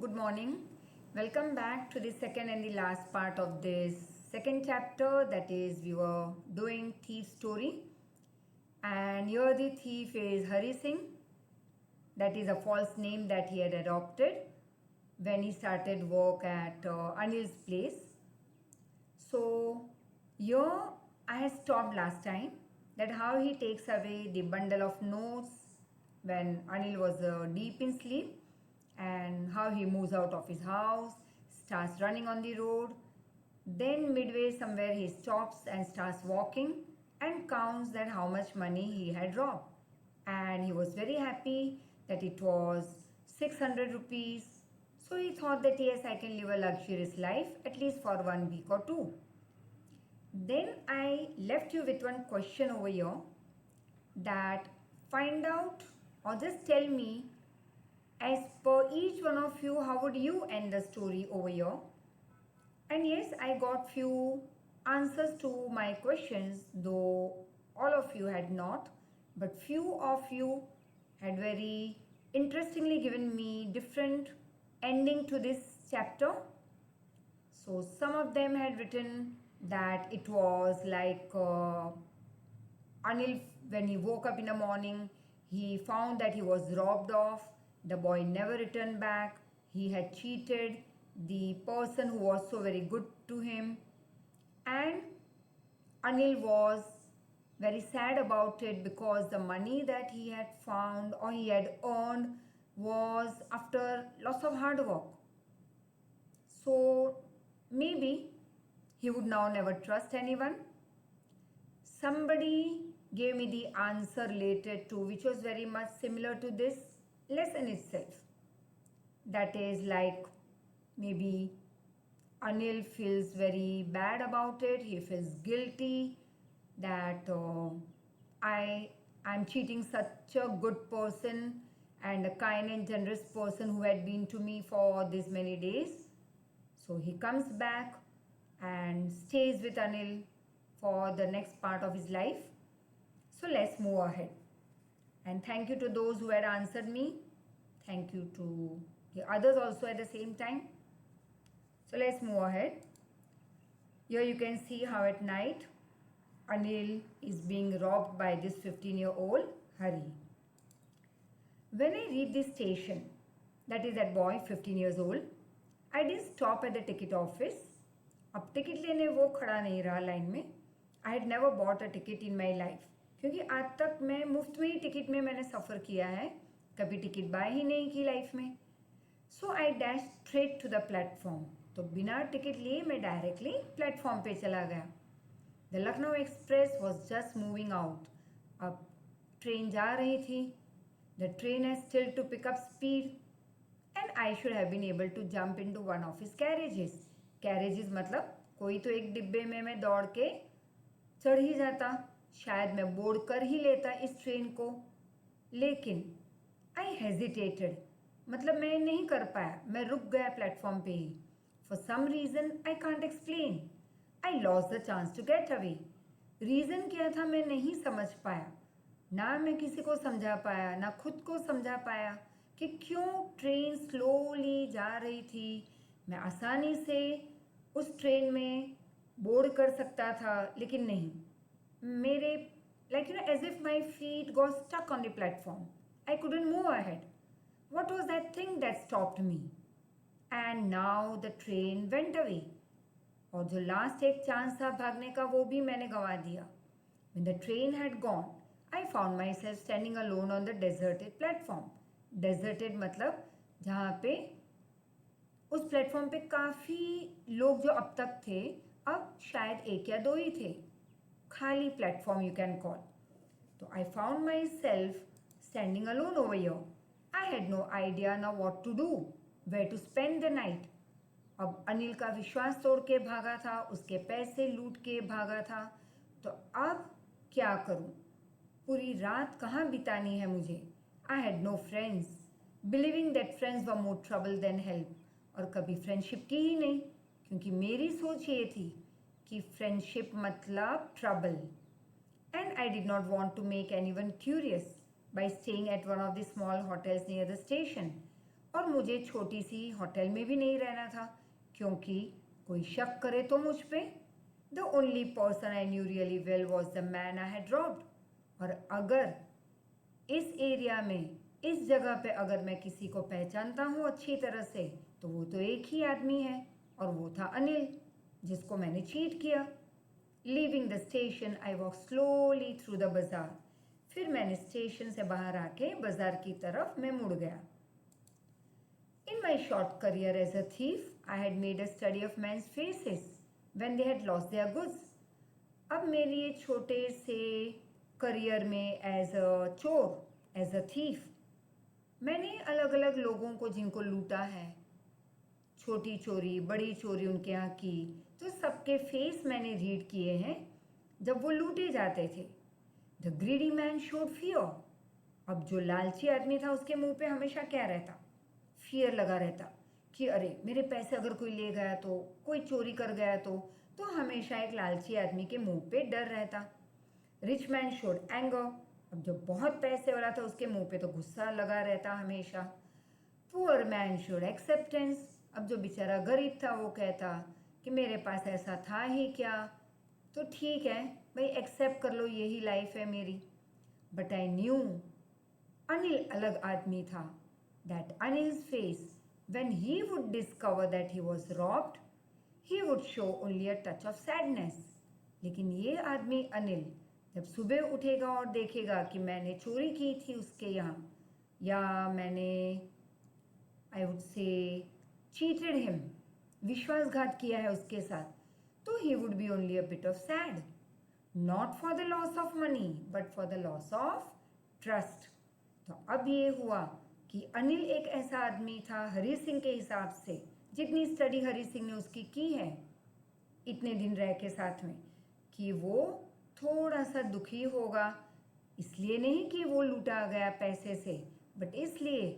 good morning. Welcome back to the second and the last part of this second chapter, that is, we were doing thief story. And here the thief is Hari Singh. That is a false name that he had adopted when he started work at Anil's place. So here I had stopped last time, that how he takes away the bundle of notes when Anil was deep in sleep, and how he moves out of his house, starts running on the road. Then midway somewhere he stops and starts walking and counts that how much money he had robbed. And he was very happy that it was 600 rupees. So he thought that yes, I can live a luxurious life at least for 1 week or two. Then I left you with one question over here, that find out or just tell me, as per each one of you, how would you end the story over here? And yes, I got few answers to my questions, though all of you had not, but few of you had very interestingly given me different ending to this chapter. So some of them had written that it was like Anil, when he woke up in the morning, he found that he was robbed of. The boy never returned back. He had cheated the person who was so very good to him. And Anil was very sad about it because the money that he had found or he had earned was after lots of hard work. So maybe he would now never trust anyone. Somebody gave me the answer related to, which was very much similar to this lesson itself. That is like, maybe Anil feels very bad about it. He feels guilty that I'm cheating such a good person and a kind and generous person who had been to me for this many days. So he comes back and stays with Anil for the next part of his life. So let's move ahead. And thank you to those who had answered me. Thank you to the others also at the same time. So let's move ahead. Here you can see how at night Anil is being robbed by this 15-year-old Hari. When I reached the station, that is that boy 15 years old, I didn't stop at the ticket office. अब ticket लेने वो खड़ा नहीं रहा line में. I had never bought a ticket in my life, क्योंकि आज तक मैं मुफ्त में ही टिकट में मैंने सफ़र किया है, कभी टिकट बाय ही नहीं की लाइफ में. So I dash straight to the platform. तो बिना टिकट लिए मैं डायरेक्टली प्लेटफॉर्म पे चला गया. The Lucknow express was just moving out. अब ट्रेन जा रही थी. The train has still to pick up speed and I should have been able to jump into one of his carriages. Carriages मतलब कोई तो एक डिब्बे में मैं दौड़ के चढ़ ही जाता, शायद मैं बोर्ड कर ही लेता इस ट्रेन को. लेकिन आई हेजिटेटेड, मतलब मैं नहीं कर पाया, मैं रुक गया प्लेटफॉर्म पे ही. For some reason I can't explain, I lost the chance to get away. Reason क्या था मैं नहीं समझ पाया. ना मैं किसी को समझा पाया, ना खुद को समझा पाया कि क्यों ट्रेन स्लोली जा रही थी. मैं आसानी से उस ट्रेन में बोर्ड कर सकता था, लेकिन नहीं. मेरे like as if my feet got stuck on the platform. I couldn't move ahead. What was that thing that stopped me? And now the train went away. और जो लास्ट एक चांस था भागने का वो भी मैंने गंवा दिया. When the train had gone, I found myself standing alone on the deserted platform. Deserted मतलब जहाँ पे उस प्लेटफॉर्म पे काफ़ी लोग जो अब तक थे, अब शायद एक या दो ही थे. खाली प्लेटफॉर्म यू कैन कॉल. तो I found myself standing alone over here. I had no idea ना what to do, where to spend the night. अब अनिल का विश्वास तोड़ के भागा था, उसके पैसे लूट के भागा था. तो अब क्या करूं? पूरी रात कहाँ बितानी है मुझे? I had no friends, believing that friends were more trouble than help. और कभी फ्रेंडशिप की ही नहीं, क्योंकि मेरी सोच ये थी कि फ्रेंडशिप मतलब trouble. And I did not want to make anyone curious by staying at one of the small hotels near the station, और मुझे छोटी सी होटल में भी नहीं रहना था, क्योंकि कोई शक करे तो मुझ पे। The only person I knew really well was the man I had robbed. और अगर इस एरिया में, इस जगह पे अगर मैं किसी को पहचानता हूँ अच्छी तरह से, तो वो तो एक ही आदमी है, और वो था अनिल, जिसको मैंने चीट किया। Leaving the station I walk slowly through the बाजार। फिर मैंने स्टेशन से बाहर आके बाजार की तरफ मैं मुड़ गया। In my short career as a thief, I had made a study of men's faces when they had lost their goods. अब मेरे ये छोटे से करियर में एज अ चोर, एज अ थीफ, मैंने अलग अलग लोगों को जिनको लूटा है, छोटी चोरी बड़ी चोरी उनके यहाँ की, तो सबके फेस मैंने रीड किए हैं जब वो लूटे जाते थे। The greedy man showed fear. अब जो लालची आदमी था उसके मुंह पे हमेशा क्या रहता? फियर लगा रहता कि अरे मेरे पैसे अगर कोई ले गया तो, कोई चोरी कर गया तो हमेशा एक लालची आदमी के मुंह पे डर रहता। Rich man showed anger. अब जो बहुत पैसे वाला था उसके मुंह पे तो गुस्सा लगा रहता हमेशा। Poor man showed acceptance. अब जो बेचारा गरीब था वो कहता कि मेरे पास ऐसा था ही क्या, तो ठीक है भाई, एक्सेप्ट कर लो, यही लाइफ है मेरी। बट आई न्यू अनिल अलग आदमी था। That Anil's face, when he would discover that he was robbed, he would show only a touch of sadness. लेकिन ये आदमी अनिल जब सुबह उठेगा और देखेगा कि मैंने चोरी की थी उसके यहाँ, या मैंने I would say cheated him, विश्वासघात किया है उसके साथ, तो he would be only a bit of sad, not for the loss of money but for the loss of trust. तो अब ये हुआ कि अनिल एक ऐसा आदमी था हरी सिंह के हिसाब से, जितनी स्टडी हरी सिंह ने उसकी की है इतने दिन रह के साथ में, कि वो थोड़ा सा दुखी होगा, इसलिए नहीं कि वो लूटा गया पैसे से, बट इसलिए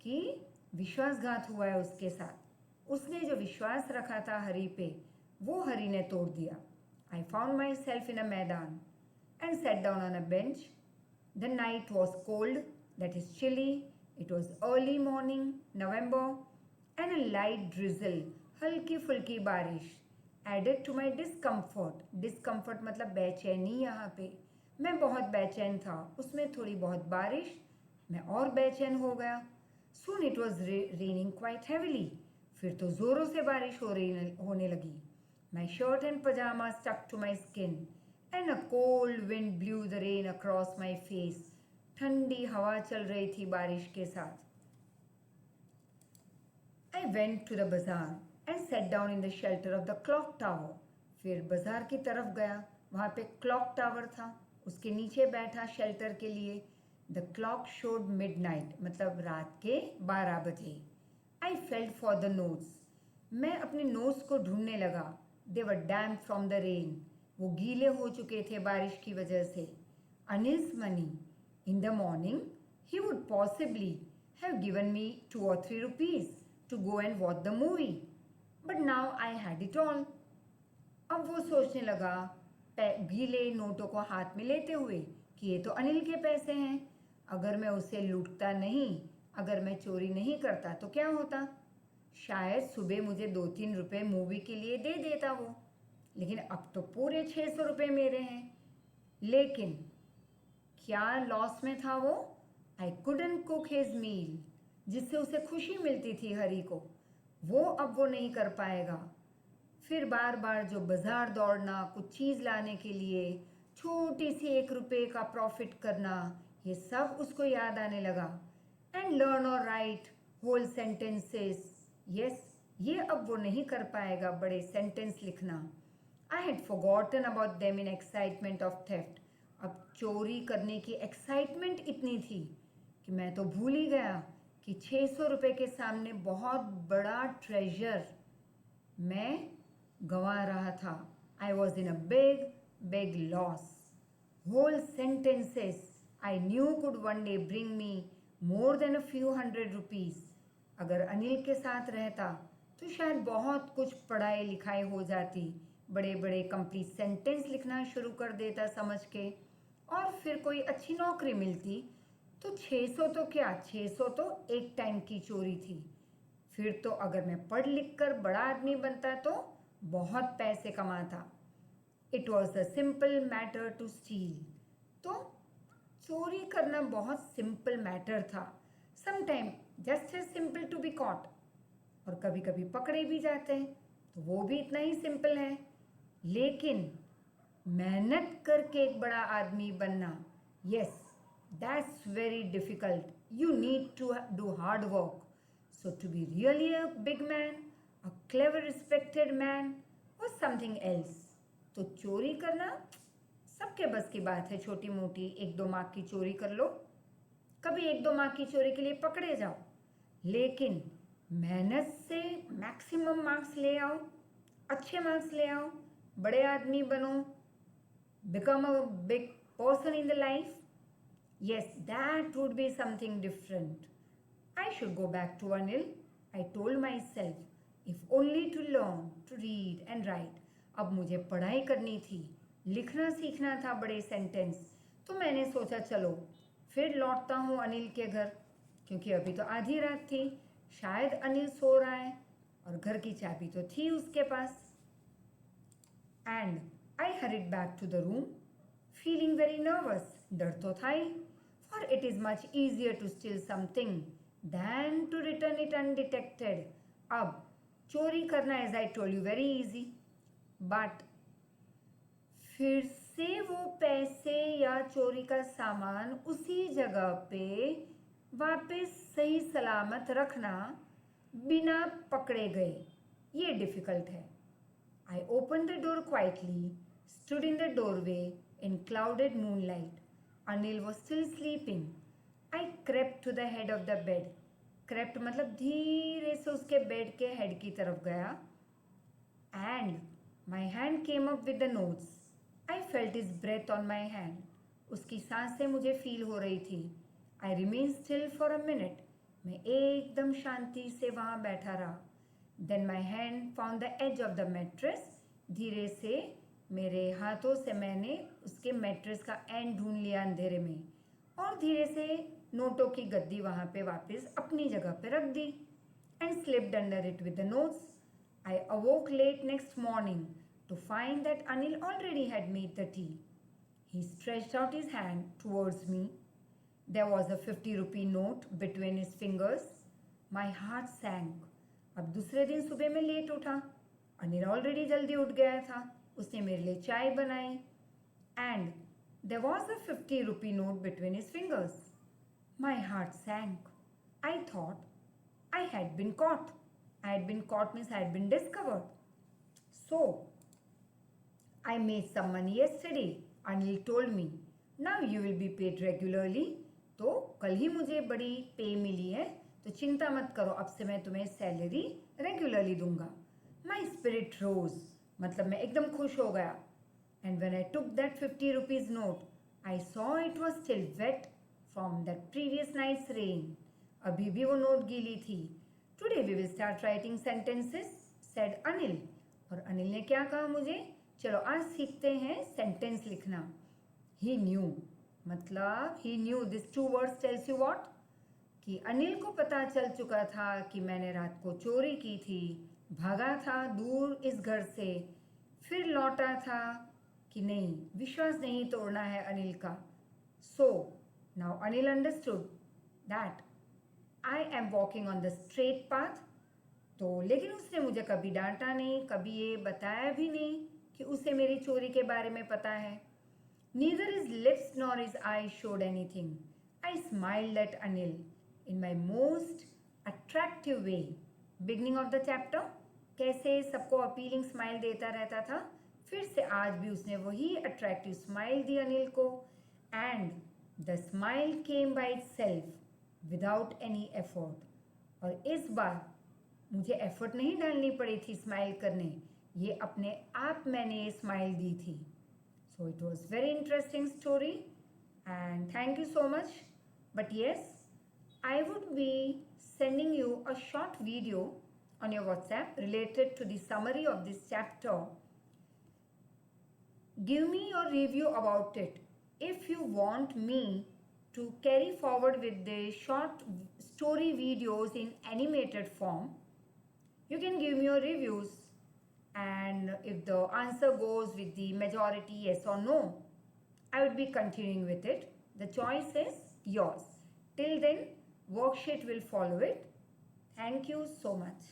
कि विश्वासघात हुआ है उसके साथ। उसने जो विश्वास रखा था हरी पे, वो हरी ने तोड़ दिया। आई फाउंड माई सेल्फ इन अ मैदान and set down on a bench. The night was cold, that is chilly. It was early morning, November, and a light drizzle, हल्की फुल्की बारिश, added to my discomfort. Discomfort मतलब बेचैनी। यहाँ पे मैं बहुत बेचैन था, उसमें थोड़ी बहुत बारिश, मैं और बेचैन हो गया। Soon it was raining quite heavily. फिर तो ज़ोरों से बारिश होने लगी। My shirt and pajamas stuck to my skin, and a cold wind blew the rain across my face. ठंडी हवा चल रही थी बारिश के साथ। I went to the bazaar and sat down in the shelter of the clock tower. फिर बाजार की तरफ गया, वहाँ पे क्लॉक टावर था, उसके नीचे बैठा शेल्टर के लिए। द क्लॉक शोड मिडनाइट, मतलब रात के 12 बजे। I felt for the notes. मैं अपने नोट्स को ढूंढने लगा। दे वर डैम्प फ्रॉम द रेन, वो गीले हो चुके थे बारिश की वजह से। Anil's money. In the morning, he would possibly have given me 2 or 3 rupees to go and watch the movie. But now I had it all. अब वो सोचने लगा गीले नोटों को हाथ में लेते हुए कि ये तो अनिल के पैसे हैं, अगर मैं उसे लूटता नहीं, अगर मैं चोरी नहीं करता तो क्या होता? शायद सुबह मुझे 2-3 रुपए मूवी के लिए दे देता वो, लेकिन अब तो पूरे 600 रुपये मेरे हैं। लेकिन क्या लॉस में था वो? I couldn't cook his meal, जिससे उसे खुशी मिलती थी हरी को, वो अब वो नहीं कर पाएगा। फिर बार बार जो बाजार दौड़ना कुछ चीज़ लाने के लिए, छोटी सी 1 रुपये का प्रॉफिट करना, ये सब उसको याद आने लगा। एंड लर्न और राइट होल सेंटेंसेस, यस, ये अब वो नहीं कर पाएगा बड़े सेंटेंस लिखना। I had forgotten about them in excitement of theft. अब चोरी करने की एक्साइटमेंट इतनी थी कि मैं तो भूल ही गया कि 600 रुपये के सामने बहुत बड़ा ट्रेजर मैं गंवा रहा था। I was in a big big loss. Whole sentences I knew could one day bring me more than a few 100 rupees. अगर अनिल के साथ रहता तो शायद बहुत कुछ पढ़ाई लिखाई हो जाती, बड़े बड़े कंप्लीट सेंटेंस लिखना शुरू कर देता समझ के, और फिर कोई अच्छी नौकरी मिलती तो 600 तो क्या, 600 तो एक टाइम की चोरी थी। फिर तो अगर मैं पढ़ लिख कर बड़ा आदमी बनता तो बहुत पैसे कमाता। It was a simple matter to steal. तो चोरी करना बहुत सिंपल मैटर था। Sometime just as simple to be caught. और कभी कभी पकड़े भी जाते हैं तो वो भी इतना ही सिंपल है। लेकिन मेहनत करके एक बड़ा आदमी बनना, yes, that's very difficult. You need to do hard work. So to be really a big man, a clever respected man और समथिंग एल्स। तो चोरी करना सबके बस की बात है। छोटी मोटी 1-2 मार्क की चोरी कर लो, कभी 1-2 मार्क की चोरी के लिए पकड़े जाओ, लेकिन मेहनत से मैक्सिमम मार्क्स ले आओ, अच्छे मार्क्स ले आओ, बड़े आदमी बनो, become a big person in the life. Yes, that would be something different. I should go back to Anil. I told myself, if only to learn to read and write. अब मुझे पढ़ाई करनी थी, लिखना सीखना था बड़े सेंटेंस। तो मैंने सोचा चलो फिर लौटता हूँ अनिल के घर, क्योंकि अभी तो आधी रात थी, शायद अनिल सो रहा है और घर की चाबी तो थी उसके पास। And I hurried back to the room, feeling very nervous. डर तो था ही, for it is much easier to steal something than to return it undetected. अब चोरी करना, as I told you, very easy. But फिर से वो पैसे या चोरी का सामान उसी जगह पे वापस सही सलामत रखना बिना पकड़े गए, ये डिफिकल्ट है। I opened the door quietly, stood in the doorway in clouded moonlight. Anil was still sleeping. I crept to the head of the bed. Crept मतलब धीरे से उसके बेड के हेड की तरफ गया. And my hand came up with the notes. I felt his breath on my hand. उसकी सांसें मुझे फील हो रही थी. I remained still for a minute. मैं एकदम शांति से वहाँ बैठा रहा. Then my hand found the edge of the mattress. धीरे से मेरे हाथों से मैंने उसके मैट्रेस का एंड ढूंढ लिया अंधेरे में, और धीरे से नोटों की गद्दी वहाँ पे वापस अपनी जगह पे रख दी. And slipped under it with the notes. I awoke late next morning to find that Anil already had made the tea. He stretched out his hand towards me. There was a 50 rupee note between his fingers. My heart sank. अब दूसरे दिन सुबह में late उठा. Anil already जल्दी उठ गया था. उसने मेरे लिए चाय बनाई. And there was a 50 rupee note between his fingers. My heart sank. I thought I had been caught. I had been caught means I had been discovered. So I made some money yesterday. Anil told me. Now you will be paid regularly. तो कल ही मुझे बड़ी पे मिली है, तो चिंता मत करो, अब से मैं तुम्हें सैलरी रेगुलरली दूंगा. माई स्पिरिट रोज, मतलब मैं एकदम खुश हो गया. And when I took that 50 rupees note, I saw it was still wet from that previous night's rain. अभी भी वो नोट गीली थी. Today we will start writing sentences, said Anil. और अनिल ने क्या कहा मुझे, चलो आज सीखते हैं सेंटेंस लिखना. ही न्यू, मतलब he knew this 2 words tells you what, कि अनिल को पता चल चुका था कि मैंने रात को चोरी की थी, भागा था दूर इस घर से, फिर लौटा था कि नहीं, विश्वास नहीं तोड़ना है अनिल का. So now Anil understood that I am walking on the straight path. तो लेकिन उसने मुझे कभी डांटा नहीं, कभी ये बताया भी नहीं कि उसे मेरी चोरी के बारे में पता है. Neither his lips nor his eyes showed anything. I smiled at Anil in my most attractive way. Beginning of the chapter, कैसे सबको अपीलिंग स्माइल देता रहता था, फिर से आज भी उसने वही अट्रैक्टिव स्माइल दी अनिल को. And the smile came by itself without any effort. और इस बार मुझे एफर्ट नहीं डालनी पड़ी थी स्माइल करने, ये अपने आप मैंने ये स्माइल दी थी. So it was very interesting story and thank you so much. But yes, I would be sending you a short video on your WhatsApp related to the summary of this chapter. Give me your review about it. If you want me to carry forward with the short story videos in animated form, you can give me your reviews, and if the answer goes with the majority yes or no, I would be continuing with it. The choice is yours. Till then, worksheet will follow it. Thank you so much.